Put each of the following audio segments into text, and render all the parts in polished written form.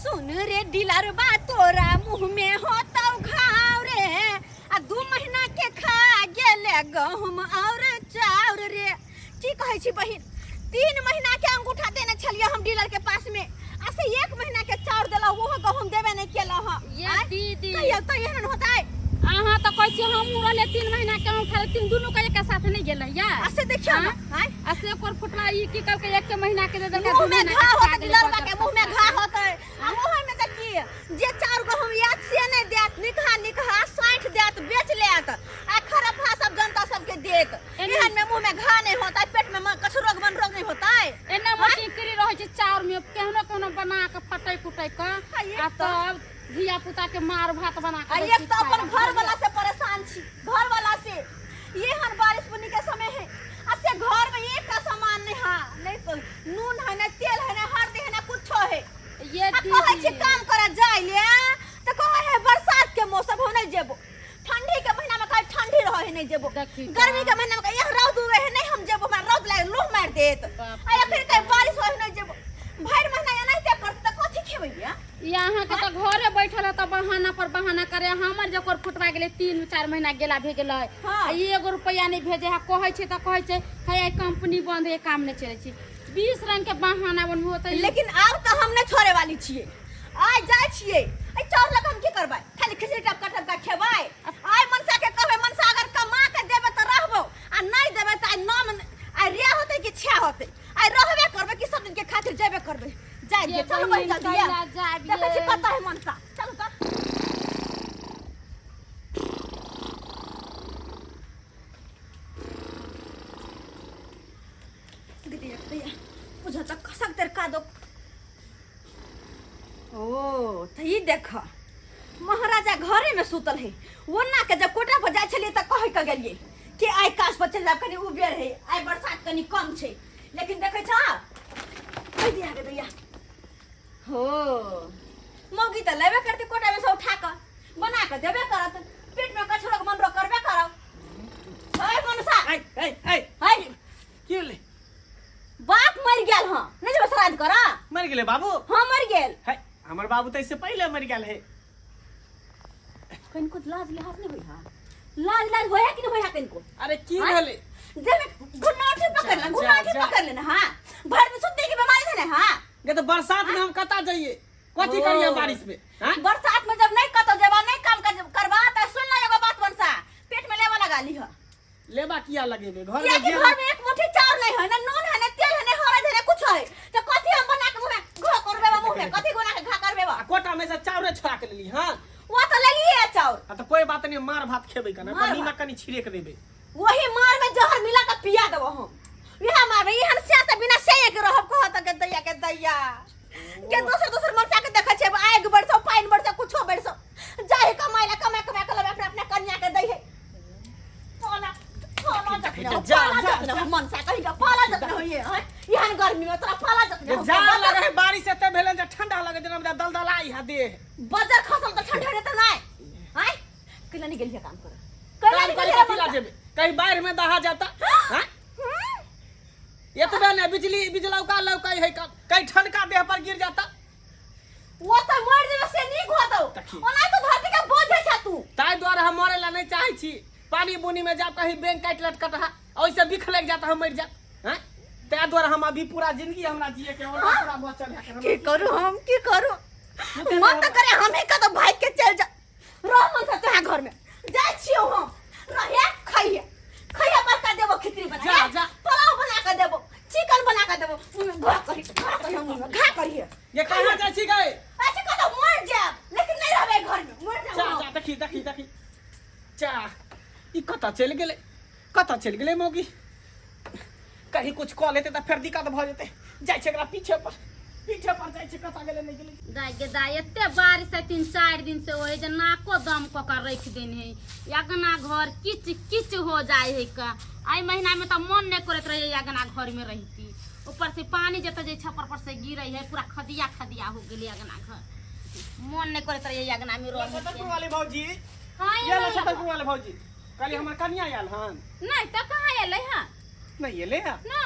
सुन रे डिलरबा तोरा मुँह में होता घाव रे आ 2 महीना के खा गेले गहूम और चाउर रे की कहै छी बहिन 3 महीना के अंगूठा देने छलिए हम डीलर के पास में आ से 1 महीना के चाउर देला वो गहूम देबे नहीं केला ह ये दीदी कहियो तो एहन होता है अहाँ तो कहै छी हम रहले 3 महीना के अंगूठा तीन दुनू के एक साथ नहीं गेलै या ऐसे देखियो ना हां ऐसे कोर फुटला ई की कल के 1 महीना के दे देलकै मुंह में घा होता डिलरबा के मुंह में घा होता आ मुंह में देखी जे चाउर गहूम याद से नहीं देत निकहा 60 देत बेच लेत आ खराब भाव सब जनता सबके देत एहन में मुंह में घा नहीं होता पेट में कछु रोग नहीं होता है एना मटी करी रहै छै चाउर में केहनो केहनो बना के फटै फुटै के आ तब धिया पुता के मार भात बना के एक तो अपन घर वाला से परेशान छी घर वाला से ये हर बारिश बुनी के समय है असे घर में एक का सामान नहीं है नहीं तो नून है ना तेल है ना हल्दी है ना कुछ है ये कहै छी काम करा जाइले तो कहै है बरसात के मौसम हो नहीं जेबो ठंडी के महीना में कहीं ठंडी रहे है नहीं जेबो गर्मी के महीना में यह रौद हुए है नहीं हम जेबो हमरा रौद लागे लूह मार देत आ फिर कहीं बारिश होए नहीं जेबो भर महीना या नहीं ते कर त कथि खेबै या यहाँ के तो घरे बैठल है तो बहाना पर बहाना करे हमर जकर फुटवा गेले 3-4 महीना गेला भे गेलै एगो रुपया नहीं भेजे है कहै छै त कहै छै है कंपनी बंद है काम नहीं चलै छै 20 रंग के बहाना बन होतै लेकिन अब तो हम नहीं छोड़े वाली छिए आइ जाय छिए ए चाउर लग हम की करबै खाली खिचड़ी टप का खेबै आइ मनसा के कहबै मनसा अगर कमा के देबे त रहबो आ नहीं देबे त आइ नाम आइ रे होतै कि छे होतै आइ रहबे करबै कि सब दिन के खातिर जेबे करबै जाय दे चल भाई जल्दी देखै छी कत है मनसा चल त बुझा तक कसक तेर का दो ओ त ई देख महाराजा घरे में सुतल है वरना के जब कोटा पर जाय छलिए त कहै के गेलिए कि आइ काश पर चल जाब कनी उबेर है आइ बरसात कनी कम छै लेकिन देखै छ कहि दिया गे दैया हो मौगी त लेबे करते कोटा में से उठा के बना के देबे करत पेट में कछरो मन रो करबे करब ओए मनसा ए की ले बाप मर गेल हां नहीं जब श्राद्ध करा मर गेले बाबू हां मर गेल है हमर बाबू त इससे पहले मर गेल है कनको लाज लिहाज नहीं होई हां लाज होया कि नहीं होया कनको अरे की भेले जब गुनाठी पकड़ लेना हां भर में सुनते की बीमारी है ना हां ये तो बरसात में हम कता जाइए कथि करिए बारिश में हां बरसात में जब नहीं कतो जेबा नहीं काम करवा त सुन ल एगो बात बनसा पेट में लेवा लगा ली ह लेबा किया लगेबे घर में एक मुट्ठी चाउर नहीं है ना नून है ना तेल है ना हरद है ना कुछ है तो कथि हम बना के घो करबे मुंह में कथि गोना के घा करबे कोटा में से चाउर छोड़ा के लेली हां वो तो ले लिए चाउर तो कोई बात नहीं मार भात खेबे कना पानी में कनी छिड़क देबे वही मार में जहर मिला के पिया देबो हम यह मार में यहन से बिना से के रहब कहत के दैया के दोसर मनसा के देखै छै आग बरसो पानी बरसो कुछो बरसो जाहि कमाइला कमा के लेबे अपने कन्या के दै है जा मनसा कहि का पाला जतना होइए यहन गर्मी में तोरा पाला जतना जा लगे है बारिश एते भेले जे ठंडा लगे जना दलदलाई है दे बजर खसल त ठंडा रहत नहीं हैं कइला नहीं गेलिए काम कर कइला कथि ला जेबे कहीं बाहर में दहा जाता हैं एतबे ने बिजलौका लौकाई है कहीं ठनका देह पर गिर जाता वो तो मर जेबे से नीक होतो ओना तो धरती के बोझ है तू ताई द्वारा हम मरे ला नहीं चाहे छी पानी बुनी में जाब कहीं बैंक काट लटकत है ओइसे बिख लग जाता हम मर जा हैं ते द्वारा हम अभी पूरा जिंदगी हमरा जिए के और पूरा बचल है की करू मत करे हम ही का तो भाई के चल जा रह मन से तोहा घर में जाय छियो हम रहे खइया बरका देबो खिचड़ी बना जा पुलाव बना के देबो चिकन बना के देबो घा करिए ये कहां जा छी गए ऐसे का तो मर जाब लेकिन नहीं रहबे घर में मर जाब जा देखी जा ई कता चल गेले मौगी कहीं कुछ कह लेते त फिर दिक्कत भ जेते जाय छै एकरा पीछे पर जाय छै कता गेले नहीं गेले दाई गे दाई एते बारिश है 3-4 दिन से ओए जे नाको दम क कर रख देने है यगना घर किच हो जाए है का आई महीना में तो मन नहीं करत रहे यगना घर में रहती ऊपर से पानी जत जे छपर पर से गिरै है पूरा खदिया हो गेल यगना घर मन नहीं करत रहे यगना में रह छतरपुर वाले भौजी हां ये छतरपुर वाले भौजी कल हमर कन्या आयल हन नहीं तो कहां एले हां नहीं एले है ना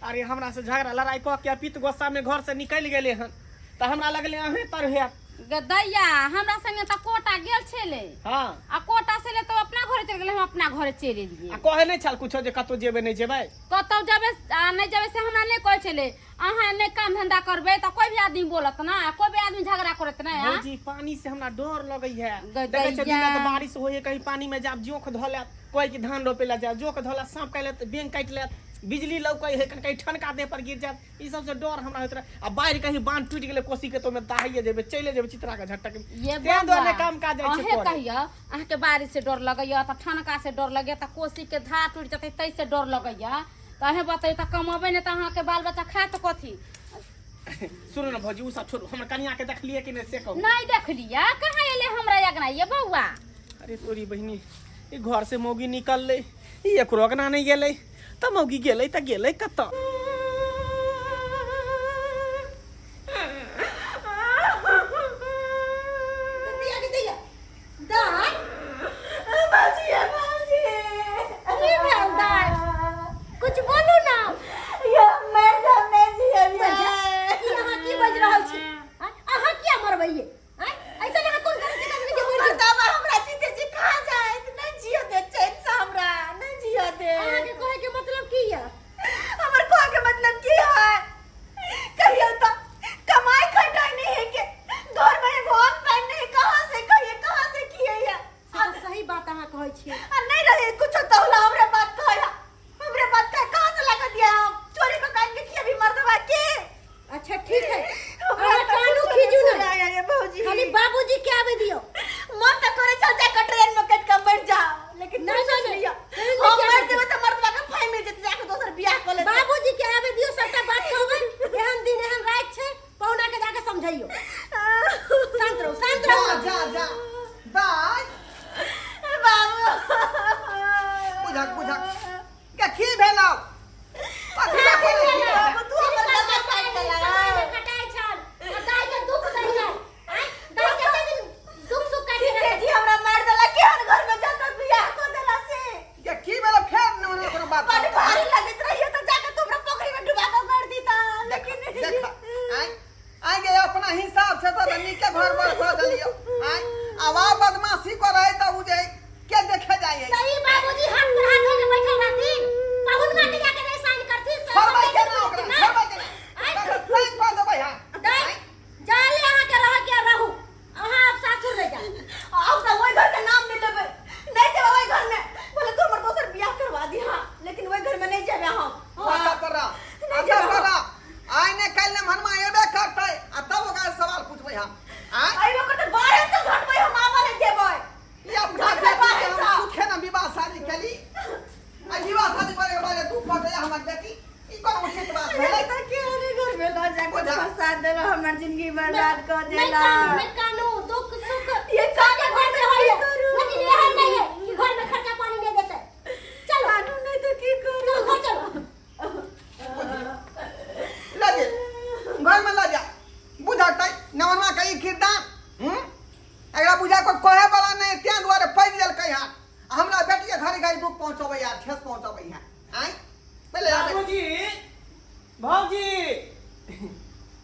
अरे हमरा से झगड़ा लड़ाई क के पीत गुस्सा में घर से निकल गेले हन त हमरा लगले अहे तर है गदैया हमरा संगे त कोटा गेल छले। हां आ कोटा से ले तो अपना घरे चल गेले, हम अपना घरे चल एलिए। आ कहे नै छल कुछो जे कतो जेबे नै जेबै? कतौ जाबे नै जाबे से हमरा नै कहै छले। अहाँ नै काम धंधा करबे त कोई भी आदमी बोलत ना, कोई भी आदमी झगड़ा करत ना। भौजी पानी से हमरा डर लगै है। गदैया। देखे छ दिन त बारिश होय कहीं पानी में जाब जोख धले, कोई के धान रोपेला जा जोख धला, सांप काइले त बेंग काट ले, बिजली लौकै है, कहीं ठनका दे पर गिर जात। ई सब से डर हमरा होत रहे। आ बाहर कहीं बांध टूट गेले कोसी के तो में दाहिए जेबे, चले जेबे चित्रा के झटक। ये ते दोने काम काज जाय छै। अहे कहिया अहाँ के बारिश से डर लगैया त ठनका से डर लगैया त कोसी के धार टूट जतै तै से डर लगैया। त अहे बताई त कमाबे नै त अहाँ के बाल बच्चा खाए त कथी? सुनो न भौजी उ सब छोड़ू, हमर कन्या के देखलिए कि नै से कहू। नहीं देखलिया, कहाँ एले हमरा यगना ये बउआ? अरे तोरी बहिनी ई घर से मौगी निकलले, ई एक रोगना नहीं गेले त मौगी गेले त गेले कत? कुछ बोलू ना। ये मैडम ने जी अभी यहाँ की बज रहल छी? अहाँ किया मरबैये? ऐसा लगा कोन गलती करने के बोल तब हमरा सीधे जी खा जाए नहीं जियो दे चैन से हमरा नहीं जियो दे। अहाँ के कहे के मतलब की है? हमर कहे के मतलब की है? कहियो त कमाई खटाई नहीं है के घर में एगो और पैन नहीं, कहां से कहिए कहां से किए है? सही बात अहाँ कहै छी। नहीं रहे कुछ तो होला हमरे बात कहला, हमरे बात कह कहां से लगा दिया? हम चोरी को काट के किए भी मर्दवा के। अच्छा ठीक है, कानू खींचू ना ये भौजी, खाली बाबूजी के आवे दियो। मन त करे चल जा के ट्रेन में कट के मर जा, लेकिन नहीं सोच लिया हम मर जेबे त मर्दवा के फाइ मिल जेते, जाके दोसर बियाह कर ले। बाबूजी के आवे दियो, सबटा बात कहबै। एहन दिन एहन रात छै, पौना के जाके समझाइयो। शांत रहो शांत रहो। जा जा बाय बाबू बुझक के की भेलौ? कथि ला भेलौ? बाबू तू हमर गला काट देला। खटाई छल आ दाई के दुख सही है। दाई के दिन दुख सुख काट ठीक जी हमरा मार देला, केहन घर में जाकर बियाह को देला से? के की भेलौ? फेर न कोनो बात बड़ भारी लगत रहिए तो जाके तुमरा पोखरी में डुबा के कर दीता, लेकिन देख आई गए अपना हिसाब से तो नीचे घर पर खो दलियो। आई आवा बदमाशी करे त उ जे के देखे जाए। तई बाबूजी हाथ पर हाथ के बैठल रहती, पाहुन माटी जाके नहीं साइन करती। छोड़बै के ना ओकरा, छोड़बै के ना तो साइन कर देबै। हां दाई जाले अहाँ के रह के रहू, अहाँ अब सासुर ले जा। अब तो वही घर का नाम नहीं लेबे, नहीं जेबे वही घर में। बोले तू हमर दोसर बियाह करवा दी। हां लेकिन वही घर में नहीं जेबे हम। आता करा आई ने कल ने मनमा एबे करतै आ तब ओकरा सवाल पूछबै। हां आई वो कत बाहर से झटबै हम आवा नहीं जेबे। या घर बाहर हम सुखे ना विवाह शादी कली। आ विवाह शादी करे बारे तू पटे हमर बेटी ई कोन उचित बात भेलै? त के ओने घर में ला जाके फंसा देला, हमर जिंदगी बर्बाद कर देला। मैं कानू दुख सुख ये का के घर में होइए, लेकिन यह नहीं है कि घर में खर्चा पानी नहीं देते। चलो कानून नहीं तो की करू? चलो घर चलो। लगे घर में ला जा बुझातै नवनमा कई किरदार। एकरा बुझा को कहे वाला नहीं, त्या दुआरे पैज लेलकै। हां हमरा बेटी के घर गई दुख पहुंचबै यार, ठेस पहुंचबै। हां आई पहले बाबूजी भौजी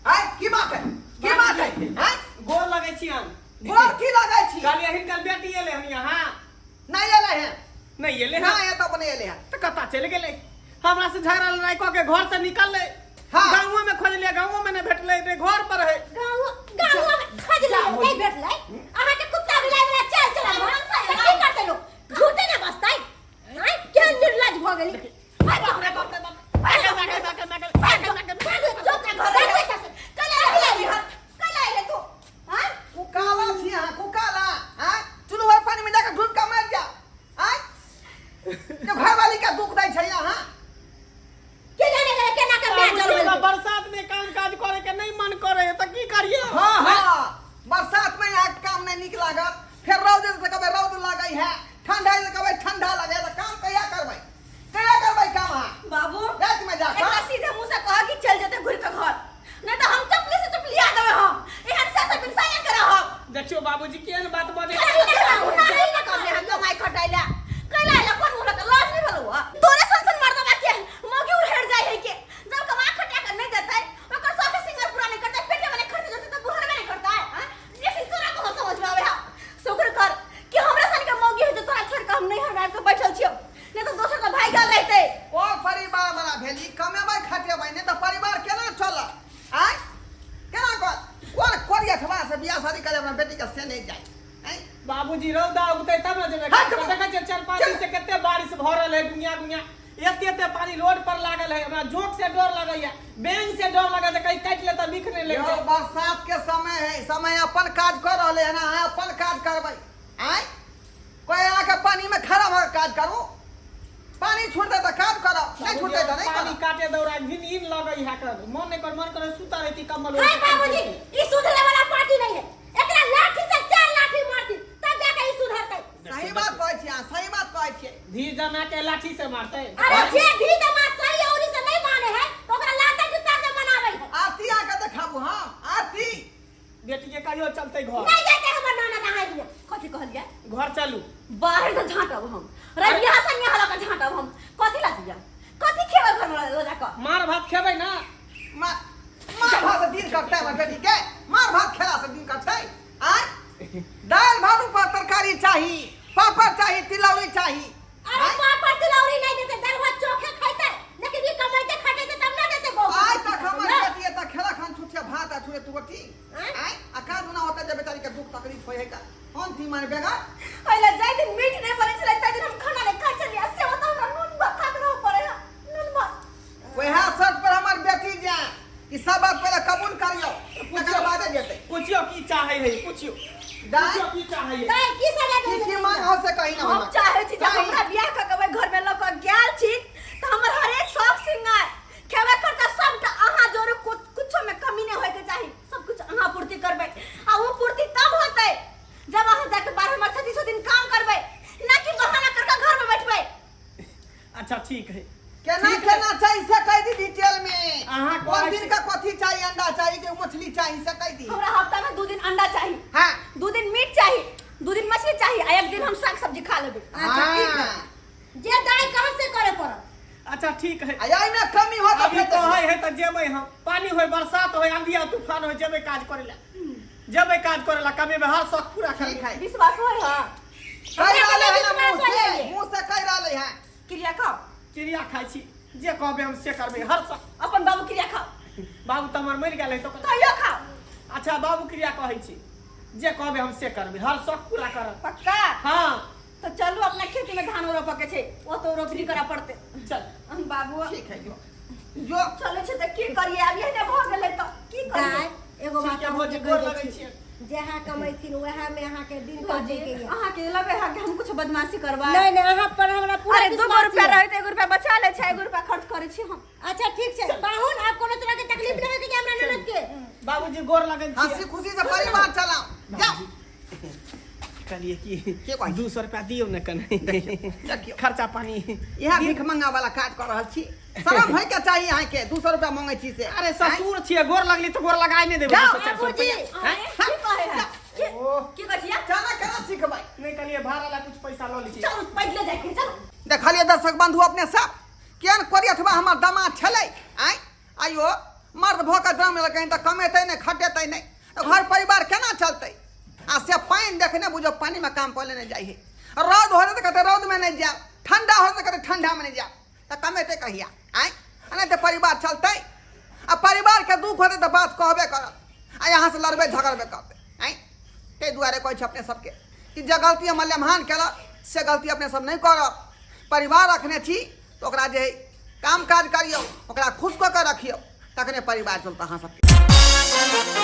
आई की बात है? की बात है? हां गोर लगै छी हम। गोर की लगै छी? काली हिनकर बेटी एले हम यहाँ नहीं एले हैं, नहीं एले ना हाँ ये तो बने एले हैं। तो कता चल गेले, हमरा से झगड़ा लड़ाई क के घर से निकलले। हाँ। गांव में खोजले, गांव में नहीं भेटले, रे घर पर है। गाँव में खज ले नहीं बैठले। अहाँ के कुत्ता बिलाई वाला चाल चला की करते लो? झूठे ना बसतै। हां क्या निर्लज भ गेली। भाग रे बाप रे बाप। कुकाला छी। हां कुकाला। हां चुलवा पानी में जाकर ढूंढ के मर जा। आई जो घर वाली का दुख दै छै। हां के जाने करे केना के ब्याह बाबूजी, जरूर। बरसात में काम काज करे के नहीं मन करे तो की करिए? हां बरसात में आग काम नहीं निक लागत, फिर रौद से कबे रौद लागै है, ठंडा से कबे ठंडा लगे तो काम कहिया करबै? कहिया करबै काम? हां बाबू रात में जा एकरा सीधे मुंह से कहा कि चल जते घुर के घर, नहीं तो हम चपली से चपलिया देबे। हम एहन से बिनसाया करे हम। देखियो बाबूजी केहन बात बजे। नहीं ना करले हम कमाई खटाइला कैला ला कोन मुला के लाज नहीं भलवा। तोरे संसन मर्दवा के मौगी उड़ हेड़ जाय है के जब कमा खटिया कर नहीं देतै ओकर साथे सिंगर पूरा नहीं करतै, पेटे में खर्च देतै बियाह शादी करे अपना बेटी के से नहीं जाए हैं? बाबूजी रौदा उगते तब न जेबे। हाँ, चुप। देखै छै 4-5 दिन से कते बारिश भ रहल है दुनिया दुनिया। एते पानी रोड पर लागल है। हमरा जोक से डर लगैया, बैंक से डर लगै छै कहीं काट ले त बिख नहीं यो लेते। बरसात के समय है, समय अपन काज कर रहले है ना, अहाँ अपन काज करबै आय। कोई आके पानी में खड़ा होकर काज करू, पानी छूटते तो काज करो, नहीं छूटते तो नहीं पानी करो। काटे दौड़ा घिन लगै है कर। मन करे सुता रहती कम्बल हाय बाबूजी ई सुधरे वाला पार्टी नहीं है। एकरा लाठी से 4 लाठी मारती तब जाके ई सुधरतै। सही बात कहै छी अहाँ, सही बात कहै छी। धी जना के लाठी से मारते। अरे जे भी दमाद सही औरी से नहीं माने है तो ओकरा लाता जूता से मनावे है। आरती आके देखाबू। हां आरती बेटी के कहियो चलते घर। नहीं जाते हमर नाना कहां दिया। कथी कहलिए घर चलू। बाहर से झाँटब हम रबिया से यहाँ लगा झाँटब हम। कथी ला दिया कथी खेबै घर में रोजा का मार भात खेबै ना। मार भात से दिन कटतै हमर बेटी के। मार भात खेला से दिन कटतै आय। दाल भात पर तरकारी चाहिए, पापड़ चाहिए, तिलौरी चाहिए। अरे पापा तिलौरी नहीं देते, दाल भात चोखे खाइते, लेकिन ये कमाइते खाते तब ना देते बहु। आय तक हमर बेटी त खेला खान छुछे भात आ छुए तुगटी आय। अका दुना होता जे बेचारी के दुख तकलीफ होय है का कौन थी माने बेगा। पहले जाय दिन मीट नहीं बने छले तै दिन हम खाना ले खा चलिए से बताओ ना नून भात खा के पड़े है नून भात। वह शर्त पर हमर बेटी जा कि सब बात पहले कबूल करियो, तकर बाद जेतै। पूछियो की चाहे है, पूछियो दाई की चाहे है। नहीं की सजा दे। की मांग हो से कहीं ना हम होना। चाहे छी जब हमरा बियाह क कबै घर में लोग गेल छी त हमर हर एक शौक सिंगार खेबे करता सबटा अहाँ जोरू कुछो में कमी नहीं होय के चाही। सब कुछ अहाँ पूर्ति करबै आ वो पूर्ति तब होतै जब अहाँ जाके 12 मास 36 दिन काम करबै, ना कि बहाना करके घर में बैठबै। अच्छा ठीक है। केना केना चाहिए से कह दी डिटेल में। अहाँ कौन कहै दिन छी- का कथी चाहिए, अंडा चाहिए कि मछली चाहिए से कह दी। हमरा हफ्ता में 2 दिन अंडा चाहिए, हां 2 दिन मीट चाहिए, 2 दिन मछली चाहिए आ 1 दिन हम साग सब्जी खा लेबै। अच्छा ठीक है। जे दाई कहां से करे पड़त। अच्छा ठीक है। आई में कमी हो तो अभी तो है त जेबै हम। पानी होय, बरसात होय, आंधी आ तूफान होय, जेबै काज करेला। जेबै काज करेला, कमे में हर शौक पूरा कर ठीक है। विश्वास होय हां कह रहले है ना हमरा मुंह विश्वास से, होइए। मुंह से कह रहले है। क्रिया खाओ, चिड़िया खाइ छी, जे कहबै हम से करबै हर शौक। अपन बाबू क्रिया खाओ, बाबू त हमर मरि गेल है तो कहियो खाओ अच्छा बाबू क्रिया कहै छी, जे कहबै हम से करबै हर शौक पूरा करब। पक्का। हां तो चलू अपना खेती में धान रोपे के छै, ओ तो रोपनी करा पड़ते। चल हम बाबू ठीक है जो चले छै त की करिए, अब यही भ गेलै त की करिए। दाई एगो बात ठीक है, भौजी गोर लगै छियै। जहाँ कमैथिन वहाँ में अहाँ के दिन काटे के ये। अहाँ के लगे है कि हम कुछ बदमाशी करबा। नहीं नहीं अहाँ पर हमरा पूरा अरे 2 विश्वास रुपया है। रहे त 1 रुपया बचा ले छै, 1 रुपया खर्च करे छी हम। अच्छा ठीक छै पाहुन आप कोनो तरह के तकलीफ नहीं होती कि हमरा ननद के। बाबूजी गोर लगै हंसी छियै। खुशी से परिवार चलाओ जा। कहलिए कि के कहै? 200 रुपया दियौ न कने देखियौ। खर्चा पानी। यह भीख मंगा वाला काज कर रहल छी। शरम होय के चाहिए यहाँ के 200 रुपया मांगे छी से। अरे ससुर छियै, गोर लगली तो गोर लगाय नहीं देबै। जाओ, 200-400 बाबूजी। रुपया की कहे है ओह की कहिया केना केना सिखबै। नहीं कहलिए भाड़ा ला कुछ पैसा ल ली छी। चल पैदले जाय के चल। देखलिए दर्शक बंधु अपने सब केन करी अथवा हमर दामाद छलै आय। आइयो मर्द भऽ के जन्म लेलकै त कमेतै नहीं खटेतै नहीं तो घर परिवार केना चलतै। आ से पानी देखने बुझो पानी में काम पहले नहीं जाइ है। रौद हो तो कहते रौद में नहीं जाओ, ठंडा हो तो कहते ठंडा में नहीं जाओ, तो कमेतै कहिया आय। नहीं तो परिवार चलतै। आ परिवार के दुख होतै तो बात कहबे करत आ यहाँ से लड़बे झगड़बे करतै आय। ताहि दुआरे कहै छै अपने सबके कि जे गलती हम लेमहान केलक से गलती अपने सब नहीं करब। परिवार रखने छी तो ओकरा जे काम काज करियौ, ओकरा खुश कऽ के रखियौ, तखने परिवार चलता अहाँ सबके।